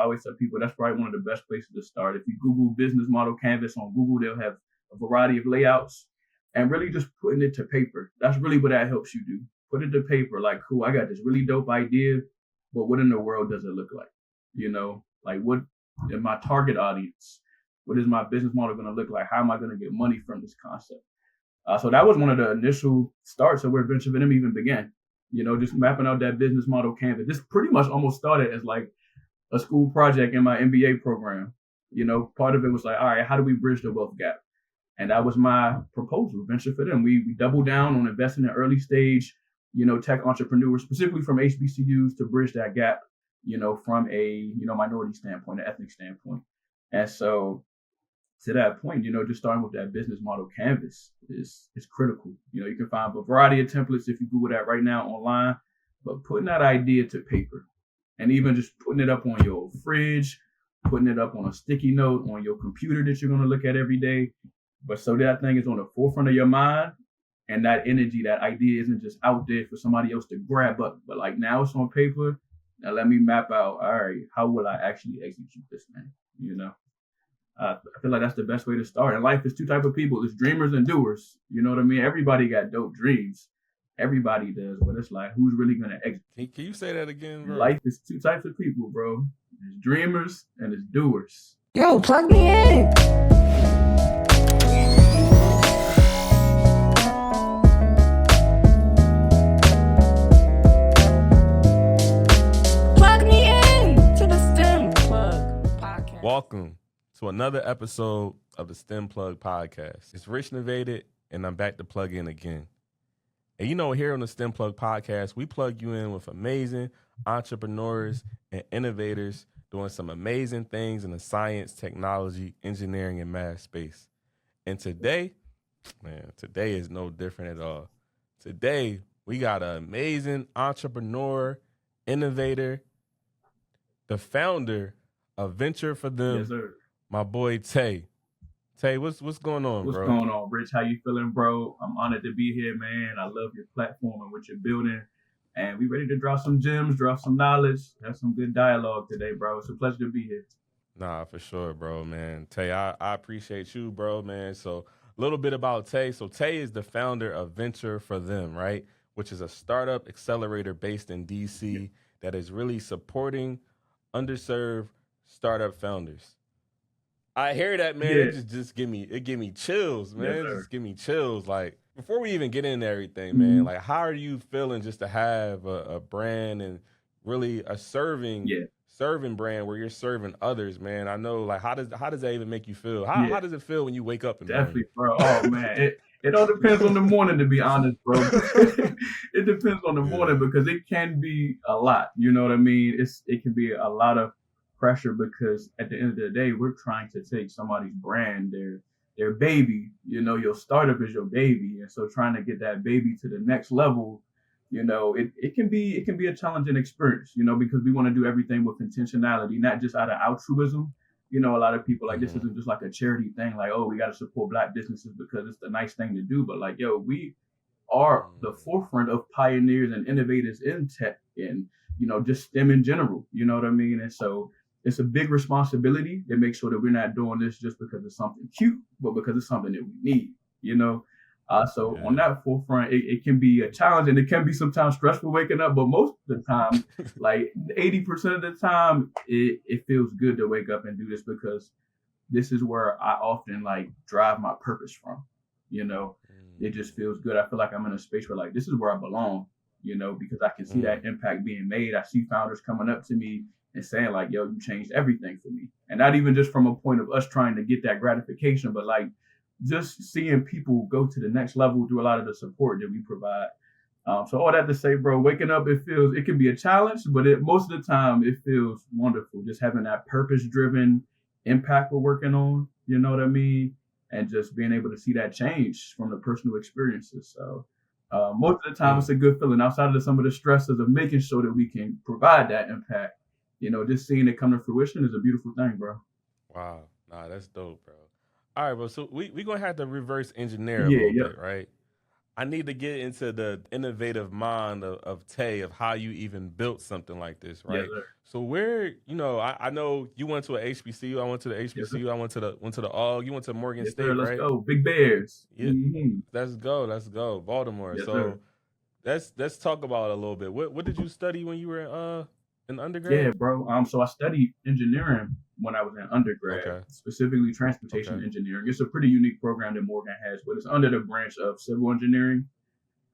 always tell people that's probably one of the best places to start. If you Google business model canvas on Google, they'll have a variety of layouts, and really just putting it to paper. That's really what that helps you do. Put it to paper, like, cool, I got this really dope idea, but what in the world does it look like? Like what in my target audience, what is my business model going to look like? How am I going to get money from this concept? So that was one of the initial starts of where Venture for Them even began. Just mapping out that business model canvas. This pretty much almost started as like a school project in my MBA program. Part of it was like, all right, how do we bridge the wealth gap? And that was my proposal, Venture for Them. We doubled down on investing in early stage, tech entrepreneurs, specifically from HBCUs, to bridge that gap, from a, minority standpoint, an ethnic standpoint. And so to that point, just starting with that business model canvas is critical. You can find a variety of templates if you Google that right now online, but putting that idea to paper and even just putting it up on your fridge, putting it up on a sticky note on your computer that you're going to look at every day. But so that thing is on the forefront of your mind, and that energy, that idea isn't just out there for somebody else to grab up, but like now it's on paper. Now let me map out, all right, how will I actually execute this thing? I feel like that's the best way to start. And life is two types of people. It's dreamers and doers. You know what I mean? Everybody got dope dreams. Everybody does, but it's like, who's really going to execute? Can you say that again, bro? Life is two types of people, bro. It's dreamers and it's doers. Yo, plug me in. Plug me in to the STEM Plug podcast. Welcome to another episode of the STEM Plug podcast. It's Rich Innovated, and I'm back to plug in again. And here on the STEM Plug podcast, we plug you in with amazing entrepreneurs and innovators doing some amazing things in the science, technology, engineering, and math space. And today is no different at all. Today, we got an amazing entrepreneur, innovator, the founder of Venture for Them, Yes, sir. my boy T.H.E.M. Tay, what's going on, What's bro? going on, Rich? How you feeling, bro? I'm honored to be here, man. I love your platform and what you're building. And we ready to drop some gems, drop some knowledge, have some good dialogue today, bro. It's a pleasure to be here. Nah, for sure, bro, man. Tay, I appreciate you, bro, man. So a little bit about Tay. So Tay is the founder of Venture for Them, right? Which is a startup accelerator based in DC that is really supporting underserved startup founders. I hear that, man. Yeah. It just give me chills, man. Yes, It sir. just give me chills. Like, before we even get into everything, man, Mhm. like, how are you feeling just to have a brand and really a serving brand where you're serving others, man? I know, like, how does that even make you feel? How does it feel when you wake up in the Definitely, morning? bro. Oh, man. It all depends on the morning, to be honest, bro. It depends on the morning because it can be a lot. You know what I mean? It can be a lot of pressure because at the end of the day, we're trying to take somebody's brand, their baby. Your startup is your baby, and so trying to get that baby to the next level, it can be a challenging experience, because we want to do everything with intentionality, not just out of altruism. A lot of people like this isn't just like a charity thing, like, oh, we got to support Black businesses because it's the nice thing to do, but like, yo, we are the forefront of pioneers and innovators in tech and just STEM in general. You know what I mean? And so it's a big responsibility to make sure that we're not doing this just because it's something cute, but because it's something that we need, So on that forefront, it can be a challenge and it can be sometimes stressful waking up, but most of the time, like 80% of the time, it feels good to wake up and do this because this is where I often like drive my purpose from, It just feels good. I feel like I'm in a space where like, this is where I belong, because I can see that impact being made. I see founders coming up to me and saying like, yo, you changed everything for me. And not even just from a point of us trying to get that gratification, but like just seeing people go to the next level through a lot of the support that we provide. So all that to say, bro, waking up, it can be a challenge, but most of the time it feels wonderful. Just having that purpose-driven impact we're working on, you know what I mean? And just being able to see that change from the personal experiences. So most of the time it's a good feeling outside of some of the stresses of making sure that we can provide that impact. Just seeing it come to fruition is a beautiful thing, bro. Wow. Nah, that's dope, bro. All right, bro. So we're going to have to reverse engineer a little bit, right? I need to get into the innovative mind of Tay, of how you even built something like this, Yes, right? sir. So where, I know you went to a HBCU. I went to the Yes, sir. HBCU. I went to the AUG. You went to Morgan Yes, sir. State, Let's right? go. Big Bears. Yeah. Mm-hmm. Let's go, Baltimore. Yes, sir. So let's talk about it a little bit. What did you study when you were in Yeah, undergrad? bro. So I studied engineering when I was in undergrad, Okay. specifically transportation Okay. engineering. It's a pretty unique program that Morgan has, but it's under the branch of civil engineering.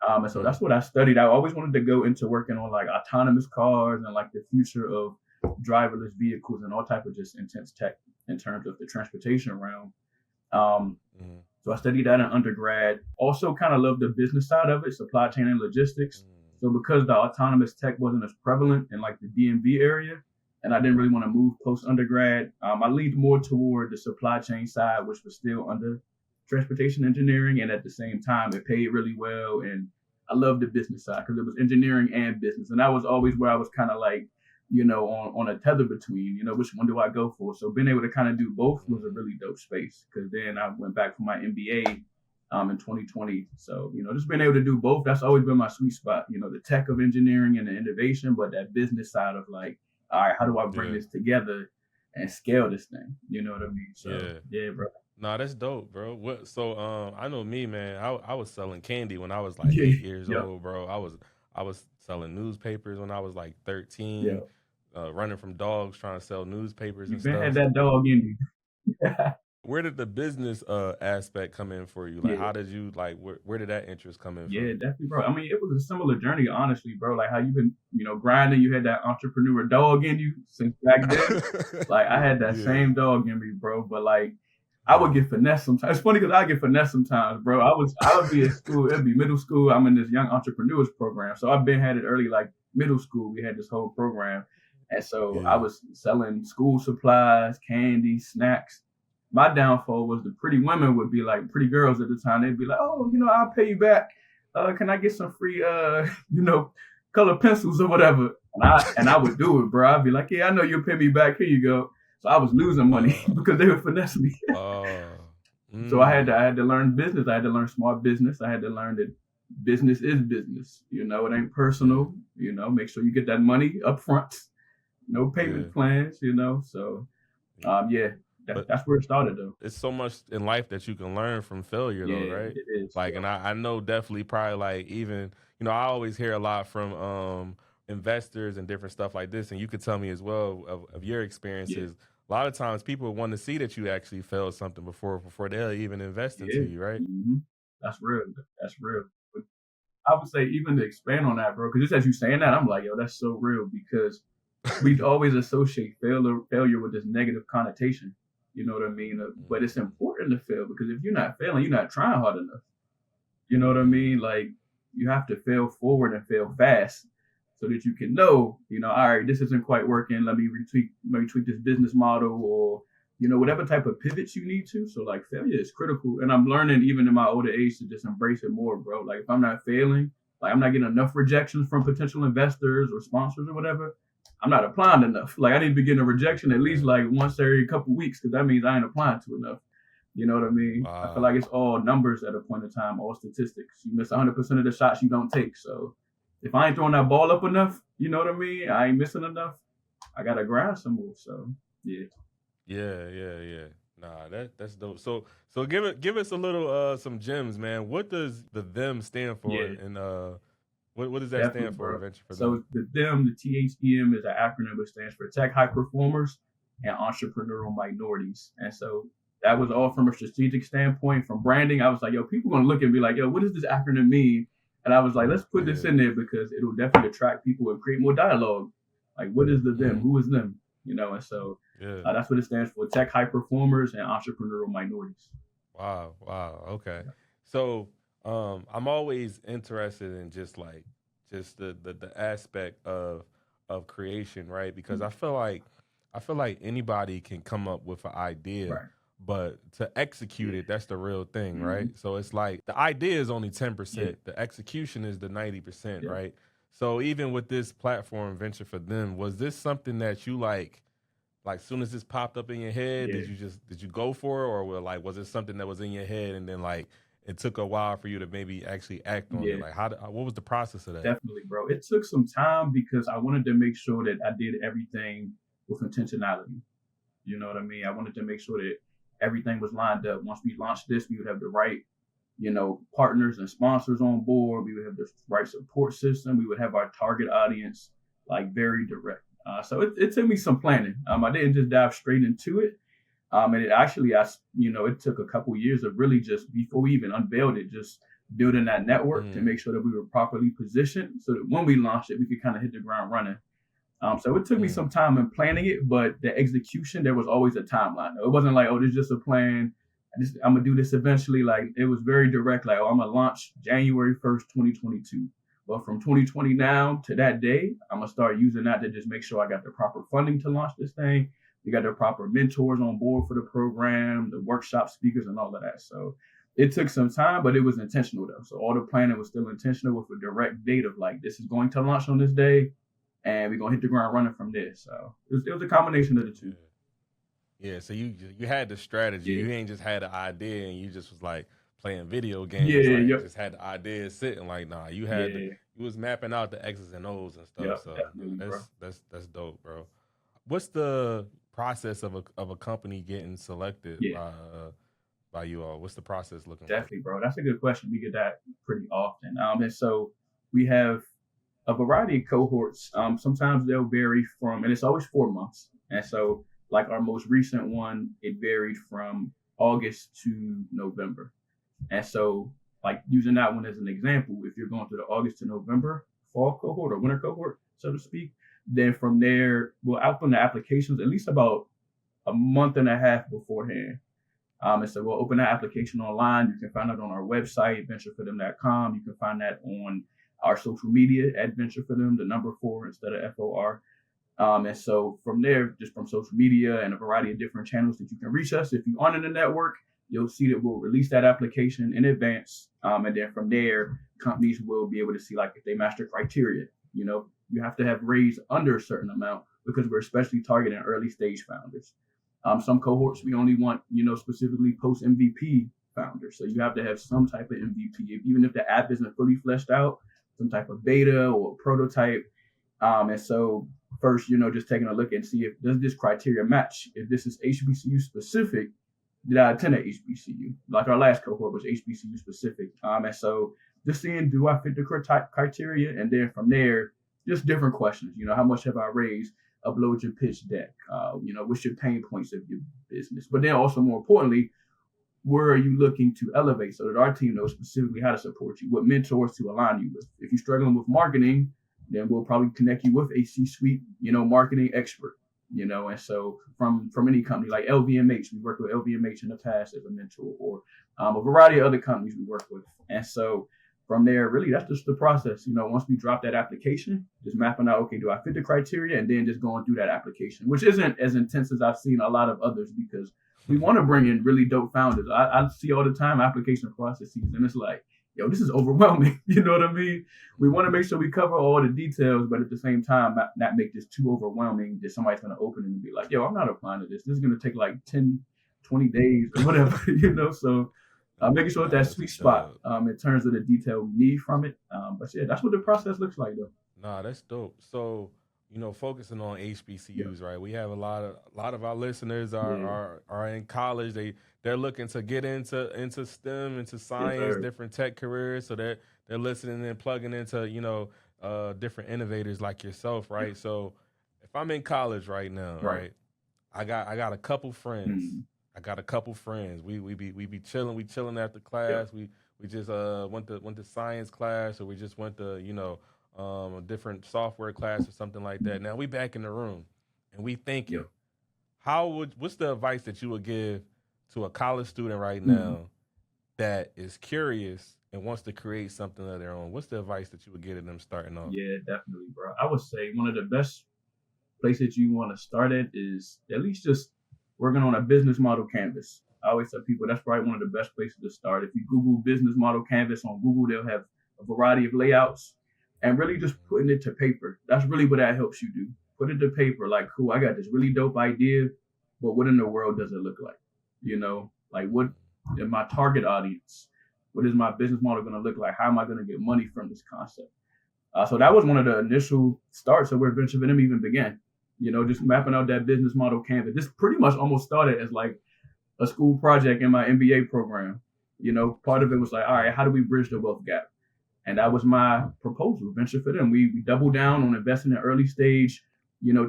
And so that's Mm, what I studied. I always wanted to go into working on like autonomous cars and like the future of driverless vehicles and all type of just intense tech in terms of the transportation realm. Um, mm, so I studied that in undergrad. Also, kind of loved the business side of it, supply chain and logistics. mm, So because the autonomous tech wasn't as prevalent in like the DMV area, and I didn't really want to move post undergrad, I leaned more toward the supply chain side, which was still under transportation engineering, and at the same time, it paid really well. And I loved the business side because it was engineering and business, and that was always where I was kind of like, on a tether between, which one do I go for? So being able to kind of do both was a mm. really dope space because then I went back for my MBA in 2020. So, just being able to do both, that's always been my sweet spot, the tech of engineering and the innovation, but that business side of like, all right, how do I bring Yeah. this together and scale this thing? You know what I mean? So, yeah, bro. Nah, that's dope, bro. So I know me, man. I was selling candy when I was like Yeah, 8 years yeah, old, bro. I was selling newspapers when I was like yeah. 13, running from dogs trying to sell newspapers You and been had stuff. that dog in you. Where did the business aspect come in for you? Like, Yeah. how did you like? Where did that interest come in Yeah, from? definitely, bro. I mean, it was a similar journey, honestly, bro. Like how you've been, grinding. You had that entrepreneur dog in you since back then. Like I had that Yeah, same dog in me, bro. But like I would yeah, get finessed sometimes. It's funny because I get finessed sometimes, bro. I would be in school. It'd be middle school. I'm in this young entrepreneurs program, so I've been had it early, like middle school. We had this whole program, and so I yeah. was selling school supplies, candy, snacks. My downfall was the pretty women would be like pretty girls at the time. They'd be like, "Oh, I'll pay you back. Can I get some free, color pencils or whatever?" And I would do it, bro. I'd be like, "Yeah, I know you'll pay me back. Here you go." So I was losing money Uh, because they would finesse me. uh, So I mm, had to learn business. I had to learn smart business. I had to learn that business is business. It ain't yeah, personal. Make sure you get that money up front. No yeah. payment plans. So yeah, But that's where it started though. it's so much in life that you can learn from failure, though, Yeah, right? it is. Like, Yeah, and I know definitely probably like even I always hear a lot from investors and different stuff like this, and you could tell me as well of your yeah, experiences. A lot of times people want to see that you actually failed something before they'll even invest into yeah. you, right? That's real. That's real. But I would say even to expand on that, bro, because just as you saying that, I'm like, yo, that's so real because we always associate failure with this negative connotation. You know what I mean? But it's Mm, important to fail because if you're not failing, you're not trying hard enough. You know what I mm, mean? Like you have to fail forward and fail fast so that you can know, all right, this isn't quite working. Maybe tweak this business model or, whatever type of pivots you need to. So like failure is critical. And I'm learning even in my older age to just embrace it more, bro. Like if I'm not failing, like I'm not getting enough rejections from potential investors or sponsors or whatever, I'm not applying enough. Like I need to be getting a rejection at least yeah. like once every couple weeks because that means I ain't applying to enough. You know what I mean? I feel like Wow. it's all numbers at a point in time, all statistics. You miss 100% of the shots you don't take. So if I ain't throwing that ball up enough, you know what I mean? I ain't missing enough. I gotta grind some more. So yeah, Yeah. Nah, that's dope. So give us a little some gems, man. What does the them stand for, yeah, and what does that definitely, stand for? bro. Venture for them. So the T.H.E.M is an acronym which stands for Tech High Performers and Entrepreneurial Minorities. And so that was all from a strategic standpoint, from branding. I was like, yo, people gonna look and be like, yo, what does this acronym mean? And I was like, let's put this Yeah. in there because it'll definitely attract people and create more dialogue. Like, what is the them? Mm, Who is them? And so yeah. that's what it stands for: Tech High Performers and Entrepreneurial Minorities. Wow. Okay. So I'm always interested in just the aspect of creation, right? Because I feel like anybody can come up with an idea, Right. but to execute Yeah. it, that's the real thing, Mm-hmm. right? So it's like the idea is only Yeah. 10%. The execution is the 90%, Yeah. right? So even with this platform venture for them, was this something that you like soon as this popped up in your head, Yeah. did you go for it, or was it something that was in your head and then like it took a while for you to maybe actually act on it? Yeah, Like, what was the process of that? definitely, bro. It took some time because I wanted to make sure that I did everything with intentionality. You know what I mean? I wanted to make sure that everything was lined up. Once we launched this, we would have the right, partners and sponsors on board. We would have the right support system. We would have our target audience like very direct. So it took me some planning. I didn't just dive straight into it. And it actually, it took a couple years of really just before we even unveiled it, just building that network to make sure that we were properly positioned so that when we launched it, we could kind of hit the ground running. So it took me some time in planning it, but the execution, there was always a timeline. It wasn't like, oh, this is just a plan. I'm going to do this eventually. Like, it was very direct. Like, oh, I'm going to launch January 1st, 2022. But from 2020 now to that day, I'm going to start using that to just make sure I got the proper funding to launch this thing. We got the proper mentors on board for the program, the workshop speakers and all of that. So it took some time, but it was intentional though. So all the planning was still intentional with a direct date of like, this is going to launch on this day and we're going to hit the ground running from there. So it was a combination of the two. Yeah, so you had the strategy. Yeah. You ain't just had an idea and you just was like playing video games. Yeah, like, yep. Just had the idea sitting like, nah, you had you was mapping out the X's and O's and stuff. Yep, so definitely, that's dope, bro. What's the process of a company getting selected by you all? What's the process looking like? Definitely, bro. That's a good question. We get that pretty often. And so we have a variety of cohorts. Sometimes they'll vary from, and it's always 4 months. And so like our most recent one, it varied from August to November. And so like using that one as an example, if you're going through the August to November fall cohort or winter cohort, so to speak, then from there, we'll open the applications at least about a month and a half beforehand. And so we'll open that application online. You can find it on our website, ventureforthem.com. You can find that on our social media at ventureforthem, the number 4 instead of FOR. And so from there, just from social media and a variety of different channels that you can reach us. If you aren't in the network, you'll see that we'll release that application in advance. And then from there, companies will be able to see like if they match the criteria. You have to have raised under a certain amount because we're especially targeting early stage founders. Some cohorts we only want, specifically post MVP founders. So you have to have some type of MVP, even if the app isn't fully fleshed out, some type of beta or prototype. And so first, just taking a look and see if does this criteria match. If this is HBCU specific, did I attend an HBCU? Like our last cohort was HBCU specific. And so just seeing, do I fit the criteria? And then from there, just different questions. How much have I raised? Upload your pitch deck. What's your pain points of your business? But then also more importantly, where are you looking to elevate so that our team knows specifically how to support you, what mentors to align you with. If you're struggling with marketing, then we'll probably connect you with a C-suite, marketing expert. And so from any company like LVMH, we worked with LVMH in the past as a mentor, or a variety of other companies we work with. And so from there, really, that's just the process. Once we drop that application, just mapping out, okay, do I fit the criteria? And then just going through that application, which isn't as intense as I've seen a lot of others because we want to bring in really dope founders. I see all the time application processes, and it's like, yo, this is overwhelming. You know what I mean? We want to make sure we cover all the details, but at the same time, not make this too overwhelming that somebody's going to open it and be like, yo, I'm not applying to this. This is going to take like 10, 20 days or whatever, So making sure that sweet spot in terms of the detail we need from it. But yeah, that's what the process looks like, though. Nah, that's dope. So, focusing on HBCUs, right? We have a lot of our listeners are in college. They're looking to get into STEM, into science, different tech careers. So they're listening and plugging into different innovators like yourself, right? So if I'm in college right now, right, I got a couple friends. I got a couple friends. We be chilling. We chilling after class. We just went to science class, or we just went to a different software class or something like that. Now we back in the room, and we thinking, what's the advice that you would give to a college student right now that is curious and wants to create something of their own? What's the advice that you would give to them starting off? Yeah, definitely, bro. I would say one of the best places you want to start at is at least just working on a business model canvas. I always tell people that's probably one of the best places to start. If you Google business model canvas on Google, they'll have a variety of layouts and really just putting it to paper. That's really what that helps you do. Put it to paper, like, cool, I got this really dope idea, but what in the world does it look like? Like what in my target audience? What is my business model going to look like? How am I going to get money from this concept? So that was one of the initial starts of where Venture for Them even began. Just mapping out that business model canvas. This pretty much almost started as like a school project in my MBA program. Part of it was like, all right, how do we bridge the wealth gap? And that was my proposal, Venture for Them. We doubled down on investing in early stage,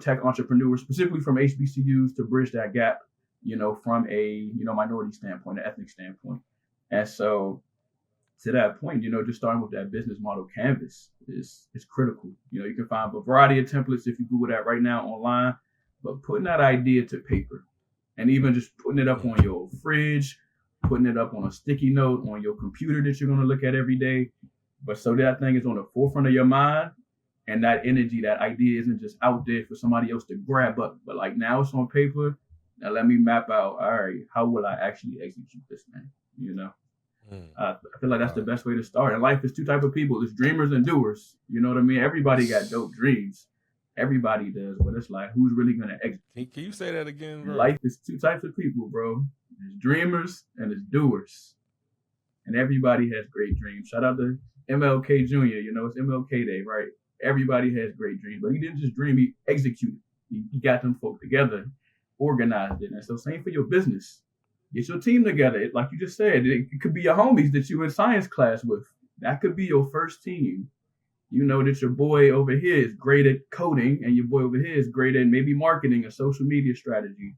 tech entrepreneurs, specifically from HBCUs, to bridge that gap, from a, minority standpoint, an ethnic standpoint. And so to that point, just starting with that business model canvas is critical. You can find a variety of templates if you Google that right now online, but putting that idea to paper and even just putting it up on your fridge, putting it up on a sticky note on your computer that you're going to look at every day. But so that thing is on the forefront of your mind, and that energy, that idea isn't just out there for somebody else to grab up, but like now it's on paper. Now let me map out, all right, how will I actually execute this thing? I feel like that's the best way to start. In life, is two types of people. It's dreamers and doers. You know what I mean? Everybody got dope dreams. Everybody does, but it's like, who's really going to execute? Can you say that again, bro? Life is two types of people, bro. There's dreamers and there's doers. And everybody has great dreams. Shout out to MLK Jr. It's MLK Day, right? Everybody has great dreams, but he didn't just dream, he executed. He got them folk together, organized it. And so same for your business. Get your team together. Like you just said, it could be your homies that you in science class with. That could be your first team. You know that your boy over here is great at coding and your boy over here is great at maybe marketing or social media strategy.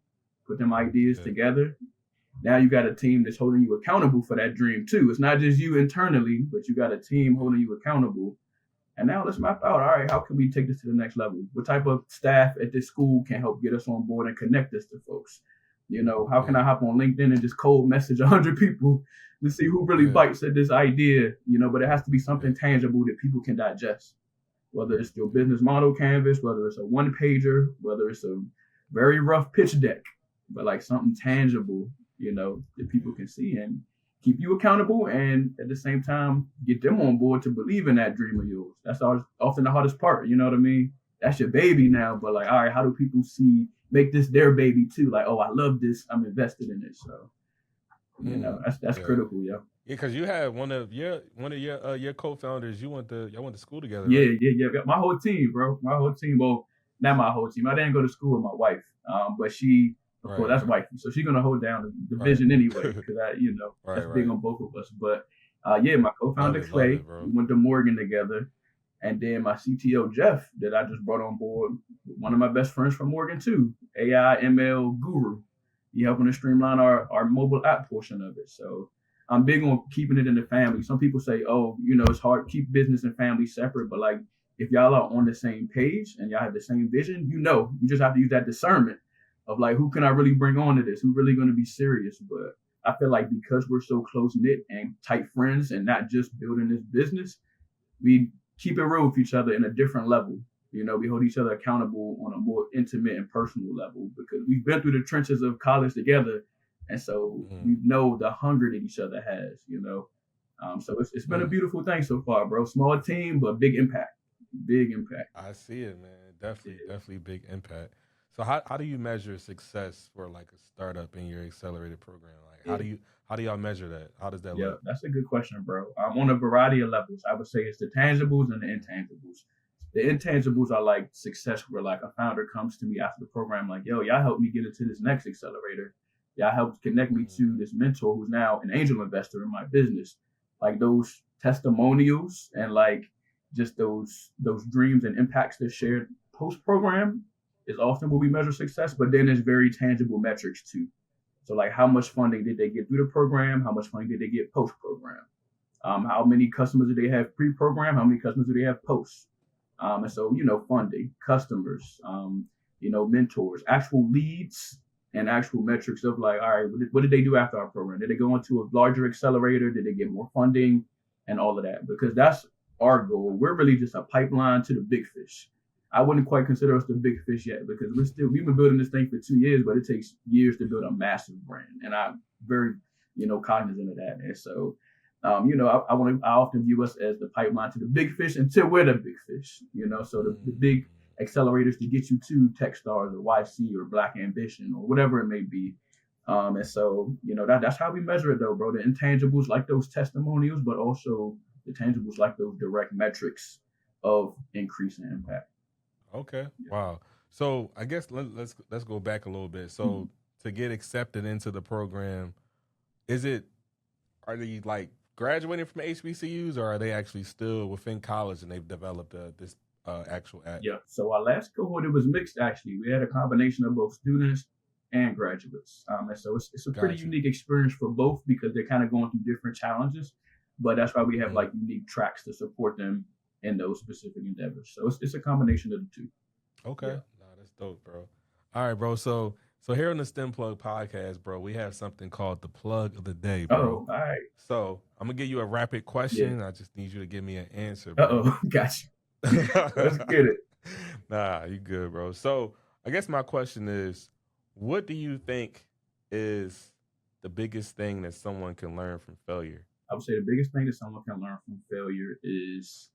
Put them ideas together. Now you got a team that's holding you accountable for that dream too. It's not just you internally, but you got a team holding you accountable. And now let's map out, all right, how can we take this to the next level? What type of staff at this school can help get us on board and connect us to folks? How can I hop on LinkedIn and just cold message 100 people to see who really bites at this idea? But it has to be something tangible that people can digest. Whether it's your business model canvas, whether it's a one pager, whether it's a very rough pitch deck, but like something tangible, that people can see and keep you accountable, and at the same time get them on board to believe in that dream of yours. That's often the hardest part. You know what I mean? That's your baby now, but like, all right, how do people make this their baby too? Like, oh, I love this, I'm invested in it. So, that's critical, yeah. Yeah, because you had one of your co-founders. Y'all went to school together. Yeah, right? yeah. My whole team, bro. My whole team. Well, not my whole team. I didn't go to school with my wife, but she. Of course, that's wifey. So she's gonna hold down the vision anyway, because that's big on both of us. But my co-founder Clay, we went to Morgan together, and then my CTO Jeff, that I just brought on board, one of my best friends from Morgan too, AI ML guru. He helping to streamline our mobile app portion of it. So I'm big on keeping it in the family. Some people say, oh, it's hard to keep business and family separate, but like if y'all are on the same page and y'all have the same vision, you just have to use that discernment of like, who can I really bring on to this? Who's really going to be serious? But I feel like because we're so close knit and tight friends and not just building this business, we keep it real with each other in a different level. We hold each other accountable on a more intimate and personal level because we've been through the trenches of college together. And so we know the hunger that each other has, So it's been a beautiful thing so far, bro. Small team, but big impact. Big impact. I see it, man. Definitely big impact. So how do you measure success for like a startup in your accelerator program? Like how do y'all measure that? How does that look? That's a good question, bro. On a variety of levels. I would say it's the tangibles and the intangibles. The intangibles are like success where like a founder comes to me after the program like, yo, y'all helped me get into this next accelerator. Y'all helped connect me to this mentor who's now an angel investor in my business. Like those testimonials and like just those dreams and impacts that shared post-program is often where we measure success, but then there's very tangible metrics too. So like how much funding did they get through the program? How much funding did they get post-program? How many customers do they have pre-program? How many customers do they have post? And so, funding, customers, mentors, actual leads and actual metrics of like, all right, what did they do after our program? Did they go into a larger accelerator? Did they get more funding and all of that? Because that's our goal. We're really just a pipeline to the big fish. I wouldn't quite consider us the big fish yet because we've been building this thing for 2 years, but it takes years to build a massive brand. And I'm very, cognizant of that. And so, I often view us as the pipeline to the big fish until we're the big fish, so the big accelerators to get you to Techstars or YC or Black Ambition or whatever it may be. And so, that's how we measure it though, bro. The intangibles like those testimonials, but also the tangibles like those direct metrics of increase in impact. Okay. Yeah. Wow. So I guess let's go back a little bit. So to get accepted into the program, are they like graduating from HBCUs, or are they actually still within college and they've developed this actual app? Yeah. So our last cohort, it was mixed actually. We had a combination of both students and graduates. And so it's a pretty Gotcha. unique experience for both because they're kind of going through different challenges. But that's why we have like unique tracks to support them in those specific endeavors. So it's a combination of the two. Okay. Yeah. No, that's dope, bro. All right, bro. So here on the STEM Plug podcast, bro, we have something called the plug of the day, bro. Oh, all right. So I'm gonna give you a rapid question. I just need you to give me an answer, bro. Uh-oh, gotcha. Let's get it. Nah, you good, bro. So I guess my question is, what do you think is the biggest thing that someone can learn from failure? I would say the biggest thing that someone can learn from failure is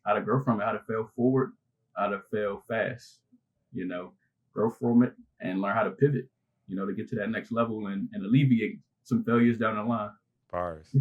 how to grow from it, how to fail forward, how to fail fast, grow from it and learn how to pivot, to get to that next level and alleviate some failures down the line. Bars.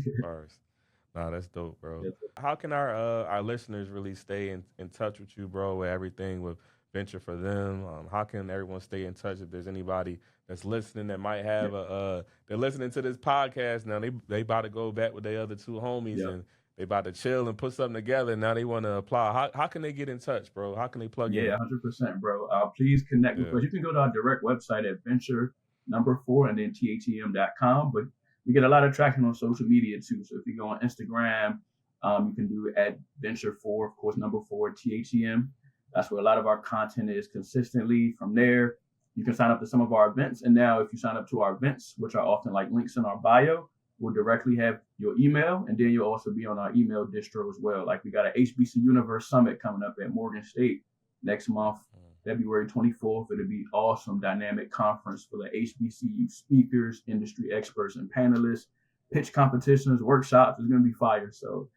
Nah, that's dope, bro. Yes, How can our listeners really stay in touch with you, bro, with everything with Venture for Them? How can everyone stay in touch if there's anybody that's listening that might have they're listening to this podcast now, they about to go back with their other two homies and they about to chill and put something together and now they want to apply. How can they get in touch, bro? How can they plug in? Yeah, 100%, bro. Please connect with us. You can go to our direct website at venture4 and then T.H.E.M.com, but we get a lot of traction on social media too. So if you go on Instagram, you can do at venture4, of course, number 4, T.H.E.M. That's where a lot of our content is consistently. From there, you can sign up to some of our events. And now if you sign up to our events, which are often like links in our bio, we'll directly have your email. And then you'll also be on our email distro as well. Like we got an HBC Universe Summit coming up at Morgan State next month, February 24th. It'll be awesome, dynamic conference for the HBCU speakers, industry experts, and panelists, pitch competitions, workshops. It's going to be fire. So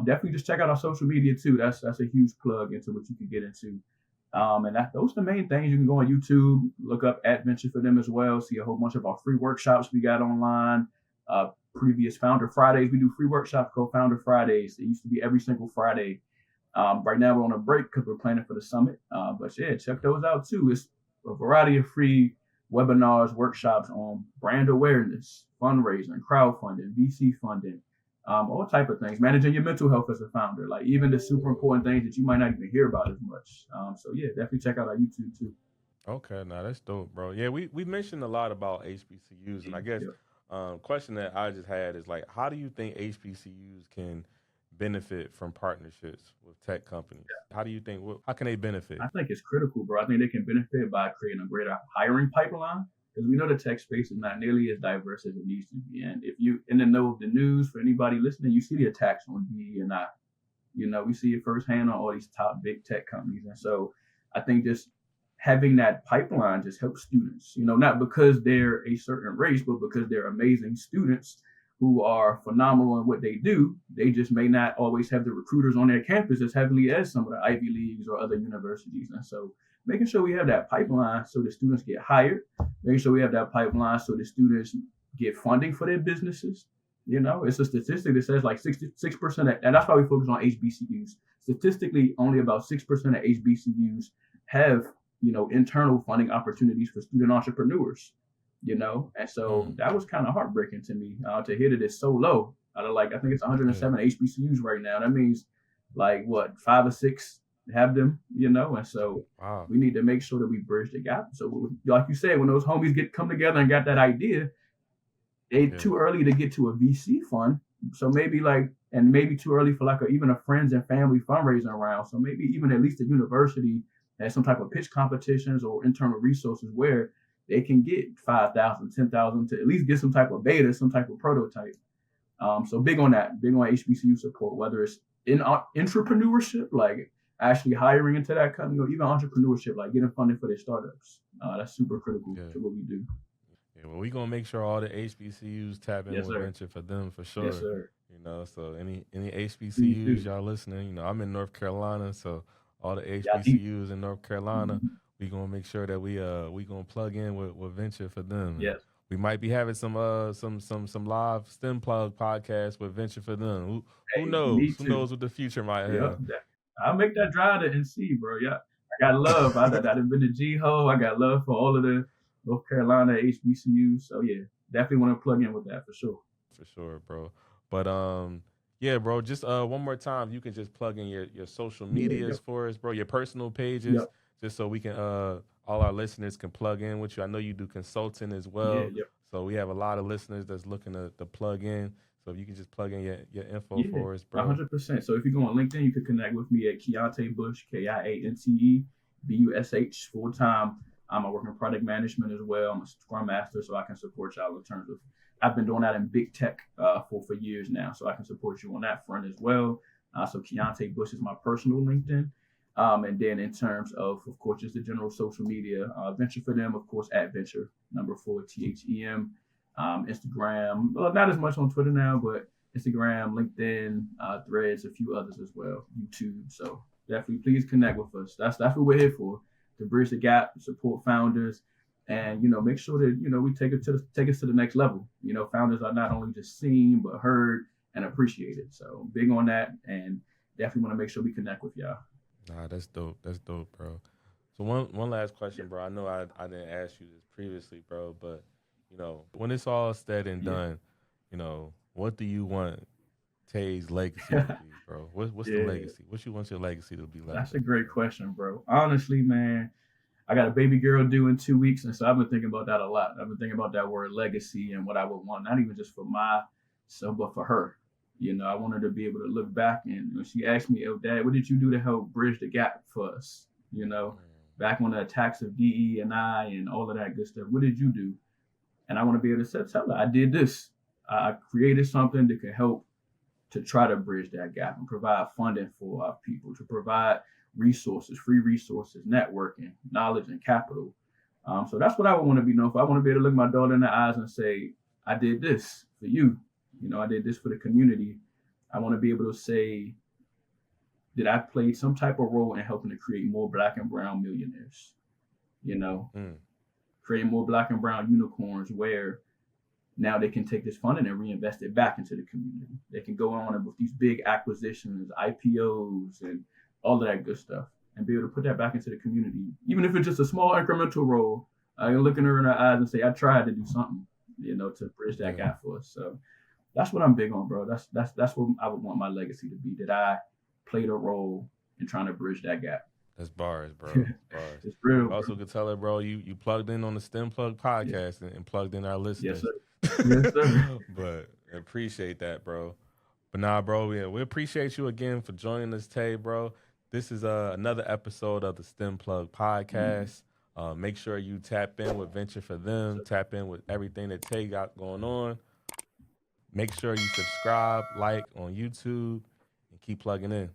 definitely just check out our social media too. That's a huge plug into what you can get into. And those are the main things. You can go on YouTube, look up at Venture for Them as well, see a whole bunch of our free workshops we got online. Previous Founder Fridays, we do free workshops called Founder Fridays. It used to be every single Friday. Right now we're on a break because we're planning for the summit. But yeah, check those out too. It's a variety of free webinars, workshops on brand awareness, fundraising, crowdfunding, VC funding, all type of things. Managing your mental health as a founder, like even the super important things that you might not even hear about as much. So yeah, definitely check out our YouTube too. Okay, now that's dope, bro. Yeah, we mentioned a lot about HBCUs, and I guess question that I just had is like, how do you think HBCUs can benefit from partnerships with tech companies? How do you think? How can they benefit? I think it's critical, bro. I think they can benefit by creating a greater hiring pipeline because we know the tech space is not nearly as diverse as it needs to be. And if you in the know of the news, for anybody listening, you see the attacks on DE&I. We see it firsthand on all these top big tech companies. And so I think just having that pipeline just helps students, not because they're a certain race, but because they're amazing students who are phenomenal in what they do. They just may not always have the recruiters on their campus as heavily as some of the Ivy Leagues or other universities. And so making sure we have that pipeline so the students get hired, making sure we have that pipeline so the students get funding for their businesses. It's a statistic that says like 66%, and that's why we focus on HBCUs. Statistically, only about 6% of HBCUs have, internal funding opportunities for student entrepreneurs. And so that was kind of heartbreaking to me to hear that it's so low. Out of I think it's 107 HBCUs right now. That means 5 or 6 have them, and so we need to make sure that we bridge the gap. So like you said, when those homies come together and got that idea, they too early to get to a VC fund. So maybe maybe too early for even a friends and family fundraising round. So maybe even at least a university has some type of pitch competitions or internal resources where they can get 5,000, 10,000 to at least get some type of beta, some type of prototype. So big on that, big on HBCU support, whether it's in entrepreneurship, like actually hiring into that company, or even entrepreneurship, like getting funding for their startups. That's super critical to what we do. Yeah, well, we're going to make sure all the HBCUs tap in with Venture for Them for sure. Yes, sir. So any HBCUs y'all listening, I'm in North Carolina, so all the HBCUs in North Carolina, we gonna make sure that we gonna plug in with Venture for Them. Yes. we might be having some live STEM plug podcasts with Venture for them. Who Hey, knows? Who knows what the future might Yep. have? I'll make that drive to NC, bro. Yeah. I got love. I've been to G-Ho. I got love for all of the North Carolina HBCU. So yeah, definitely want to plug in with that for sure. For sure, bro. But yeah, bro. Just one more time, you can just plug in your social medias for us, bro. Your personal pages, Yep. just so we can all our listeners can plug in with you. I know you do consulting as well, Yep. so we have a lot of listeners that's looking to plug in. So if you can just plug in your info for us, bro. 100%. So if you go on LinkedIn, you can connect with me at Kiante Bush, Kiante Bush, full time. I work in product management as well. I'm a Scrum Master, so I can support y'all in terms of. I've been doing that in big tech for years now, so I can support you on that front as well. So Kiante Bush is my personal LinkedIn. And then in terms of course, just the general social media, Venture for them, of course, at Venture, number 4, T.H.E.M. Instagram, well, not as much on Twitter now, but Instagram, LinkedIn, Threads, a few others as well, YouTube. So definitely please connect with us. That's what we're here for, to bridge the gap, support founders, and make sure that we take us to the next level. Founders are not only just seen but heard and appreciated. So big on that, and definitely want to make sure we connect with y'all. Nah, that's dope. That's dope, bro. So one last question, bro. I know I didn't ask you this previously, bro, but when it's all said and done, what do you want Tay's legacy to be, bro? What's the legacy? What you want your legacy to be like? That's a great question, bro. Honestly, man, I got a baby girl due in 2 weeks, and so I've been thinking about that a lot. I've been thinking about that word legacy and what I would want, not even just for myself, but for her. I want her to be able to look back, and when she asked me, "Oh, Dad, what did you do to help bridge the gap for us?" Back on the attacks of DE&I and all of that good stuff. What did you do? And I want to be able to tell her, I did this. I created something that could help to try to bridge that gap and provide funding for our people, to provide resources, free resources, networking, knowledge, and capital. So that's what I would want to be known for. I want to be able to look my daughter in the eyes and say, I did this for you. I did this for the community. I want to be able to say that I played some type of role in helping to create more Black and brown millionaires. Create more Black and brown unicorns where now they can take this funding and reinvest it back into the community. They can go on with these big acquisitions, IPOs, and all of that good stuff, and be able to put that back into the community, even if it's just a small incremental role. I can look in her eyes and say, I tried to do something, to bridge that gap for us. So that's what I'm big on, bro. That's what I would want my legacy to be, that I played a role in trying to bridge that gap. That's bars, bro. Bars. It's real. Also, could tell her, bro, you plugged in on the STEM Plug podcast and plugged in our listeners. Yes, sir. Yes, sir. But appreciate that, bro. But nah, bro, we appreciate you again for joining us, Tay, bro. This is another episode of the STEM Plug podcast. Make sure you tap in with Venture for them. Tap in with everything that Tay got going on. Make sure you subscribe, like on YouTube, and keep plugging in.